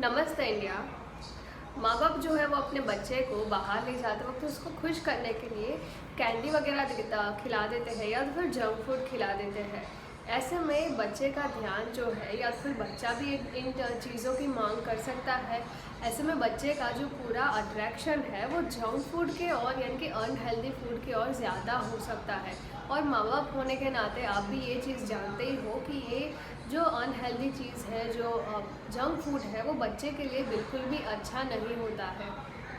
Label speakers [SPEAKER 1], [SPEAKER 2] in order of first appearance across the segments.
[SPEAKER 1] नमस्ते इंडिया। माँ बाप जो है वो अपने बच्चे को बाहर ले जाते वक्त उसको खुश करने के लिए कैंडी वगैरह खिला देते हैं या तो फिर जंक फूड खिला देते हैं। ऐसे में बच्चे का ध्यान जो है या तो फिर बच्चा भी इन चीज़ों की मांग कर सकता है। ऐसे में बच्चे का जो पूरा अट्रैक्शन है वो जंक फूड के और यानी कि अनहेल्दी फूड की ओर ज़्यादा हो सकता है। और माँ बाप होने के नाते आप भी ये चीज़ जानते ही हो कि ये जो अनहेल्दी चीज़ है, जो जंक फूड है, वो बच्चे के लिए बिल्कुल भी अच्छा नहीं होता है।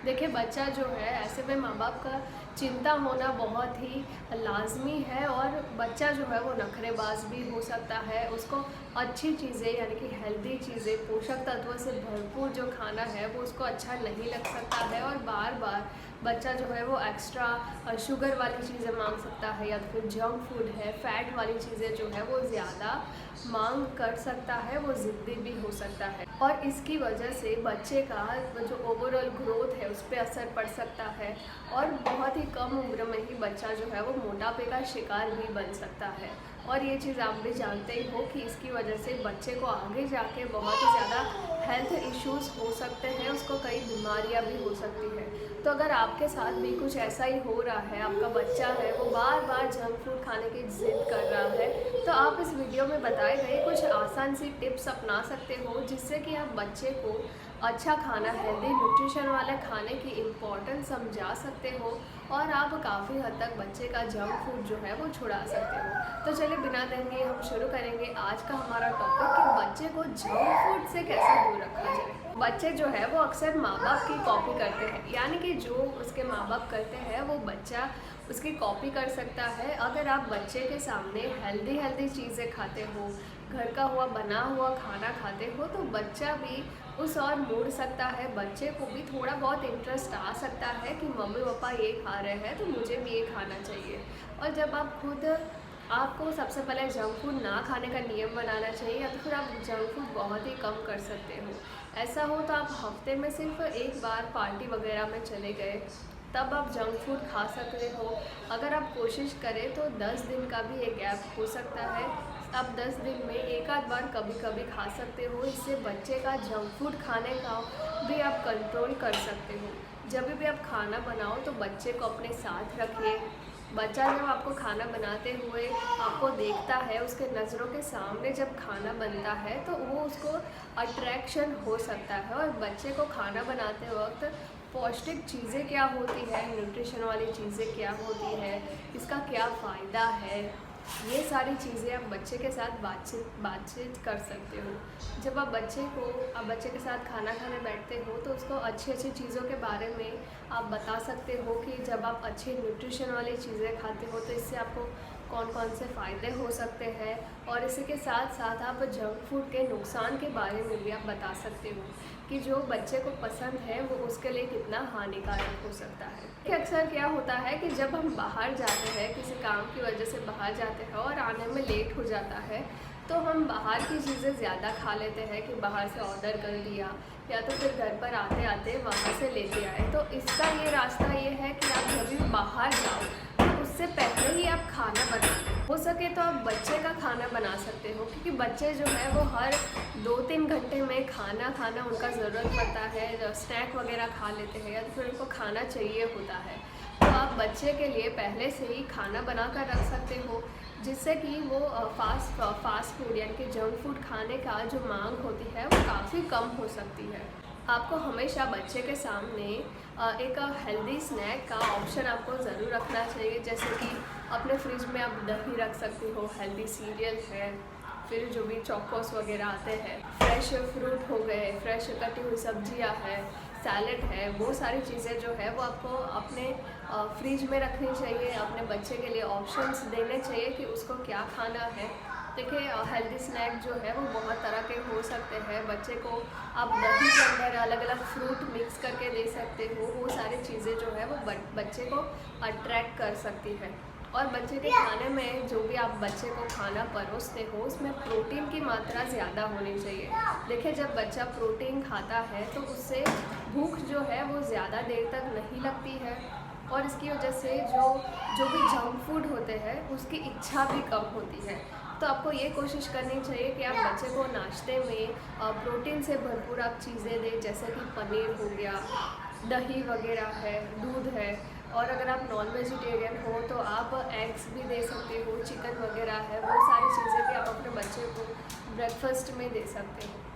[SPEAKER 1] देखिए, बच्चा जो है ऐसे में माँ बाप का चिंता होना बहुत ही लाज़मी है। और बच्चा जो है वो नखरेबाज भी हो सकता है। उसको अच्छी चीज़ें यानी कि हेल्दी चीज़ें, पोषक तत्वों से भरपूर जो खाना है वो उसको अच्छा नहीं लग सकता है। और बार बार बच्चा जो है वो एक्स्ट्रा शुगर वाली चीज़ें मांग सकता है या तो फिर जंक फूड है, फैट वाली चीज़ें जो है वो ज़्यादा मांग कर सकता है, वो ज़िद्दी भी हो सकता है। और इसकी वजह से बच्चे का जो ओवरऑल ग्रोथ है उस पर असर पड़ सकता है। और बहुत ही कम उम्र में ही बच्चा जो है वो मोटापे का शिकार भी बन सकता है। और ये चीज़ आप भी जानते ही हो कि इसकी वजह से बच्चे को आगे जाके बहुत ही ज़्यादा हेल्थ इश्यूज़ हो सकते हैं, उसको कई बीमारियां भी हो सकती हैं। तो अगर आपके साथ भी कुछ ऐसा ही हो रहा है, आपका बच्चा है वो बार बार जंक फूड खाने की ज़िद कर रहा है, तो आप इस वीडियो में बताए गए कुछ आसान सी टिप्स अपना सकते हो जिससे कि आप बच्चे को अच्छा खाना, हेल्दी न्यूट्रिशन वाले खाने की इम्पोर्टेंस समझा सकते हो और आप काफ़ी हद तक बच्चे का जंक फूड जो है वो छुड़ा सकते हो। तो चलिए बिना देर किए हम शुरू करेंगे आज का हमारा टॉपिक कि बच्चे को जंक फूड से कैसे दूर रखा जाए। बच्चे जो है वो अक्सर माँ बाप की कॉपी करते हैं, यानी कि जो उसके माँ बाप करते हैं वो बच्चा उसकी कॉपी कर सकता है। अगर आप बच्चे के सामने हेल्दी चीज़ें खाते हो, घर का हुआ बना हुआ खाना खाते हो, तो बच्चा भी उस और मुड़ सकता है। बच्चे को भी थोड़ा बहुत इंटरेस्ट आ सकता है कि मम्मी पापा ये खा रहे हैं तो मुझे भी ये खाना चाहिए। और जब आप खुद, आपको सबसे पहले जंक फूड ना खाने का नियम बनाना चाहिए या तो फिर आप जंक फूड बहुत ही कम कर सकते हो। ऐसा हो तो आप हफ्ते में सिर्फ एक बार पार्टी वगैरह में चले गए, तब आप जंक फूड खा सकते हो। अगर आप कोशिश करें तो 10 दिन का भी एक गैप हो सकता है। आप 10 दिन में एक आध बार कभी कभी खा सकते हो। इससे बच्चे का जंक फूड खाने का भी आप कंट्रोल कर सकते हो। जब भी आप खाना बनाओ तो बच्चे को अपने साथ रखिए। बच्चा जब आपको खाना बनाते हुए आपको देखता है, उसके नज़रों के सामने जब खाना बनता है तो वो उसको अट्रैक्शन हो सकता है। और बच्चे को खाना बनाते वक्त पौष्टिक चीज़ें क्या होती है, न्यूट्रिशन वाली चीज़ें क्या होती है, इसका क्या फ़ायदा है, ये सारी चीज़ें आप बच्चे के साथ बातचीत कर सकते हो। जब आप बच्चे के साथ खाना खाने बैठते हो तो उसको अच्छी अच्छी चीज़ों के बारे में आप बता सकते हो कि जब आप अच्छे न्यूट्रिशन वाली चीज़ें खाते हो तो इससे आपको कौन कौन से फ़ायदे हो सकते हैं। और इसी के साथ साथ आप जंक फूड के नुकसान के बारे में भी आप बता सकते हो कि जो बच्चे को पसंद है वो उसके लिए कितना हानिकारक हो सकता है। कि अक्सर क्या होता है कि जब हम बाहर जाते हैं, किसी काम की वजह से बाहर जाते हैं और आने में लेट हो जाता है, तो हम बाहर की चीज़ें ज़्यादा खा लेते हैं कि बाहर से ऑर्डर कर दिया या तो फिर घर पर आते आते वहाँ से लेते आए। तो इसका ये रास्ता ये है कि आप जब भी बाहर जाओ तो उससे पहले ही आप खाना बना लें। हो सके तो आप बच्चे का खाना बना सकते हो, क्योंकि बच्चे जो है वो हर 2-3 घंटे में खाना उनका ज़रूरत पड़ता है। स्नैक वगैरह खा लेते हैं या तो फिर उनको खाना चाहिए होता है। तो आप बच्चे के लिए पहले से ही खाना बना कर रख सकते हो जिससे कि वो फास्ट फूड यानी कि जंक फूड खाने का जो मांग होती है वो काफ़ी कम हो सकती है। आपको हमेशा बच्चे के सामने एक हेल्दी स्नैक का ऑप्शन आपको ज़रूर रखना चाहिए। जैसे कि अपने फ्रिज में आप दही रख सकते हो, हेल्दी सीरियल है, फिर जो भी चॉकोस वगैरह आते हैं, फ्रेश फ्रूट हो गए, फ्रेश कटी हुई सब्जियां है, सैलेड है, वो सारी चीज़ें जो है वो आपको अपने फ्रिज में रखनी चाहिए। अपने बच्चे के लिए ऑप्शंस देने चाहिए कि उसको क्या खाना है। देखिए, हेल्दी स्नैक जो है वो बहुत तरह के हो सकते हैं। बच्चे को आप दही के अंदर अलग अलग फ्रूट मिक्स करके दे सकते हो। वो सारी चीज़ें जो है वो बच्चे को अट्रैक्ट कर सकती है। और बच्चे के खाने में जो भी आप बच्चे को खाना परोसते हो उसमें प्रोटीन की मात्रा ज़्यादा होनी चाहिए। देखिए, जब बच्चा प्रोटीन खाता है तो उससे भूख जो है वो ज़्यादा देर तक नहीं लगती है। और इसकी वजह से जो भी जंक फूड होते हैं उसकी इच्छा भी कम होती है। तो आपको ये कोशिश करनी चाहिए कि आप बच्चे को नाश्ते में प्रोटीन से भरपूर आप चीज़ें दें, जैसे कि पनीर हो गया, दही वगैरह है, दूध है। और अगर आप नॉन वेजिटेरियन हो तो आप एग्स भी दे सकते हो, चिकन वगैरह है, वो सारी चीज़ें भी आप अपने बच्चे को ब्रेकफास्ट में दे सकते हो।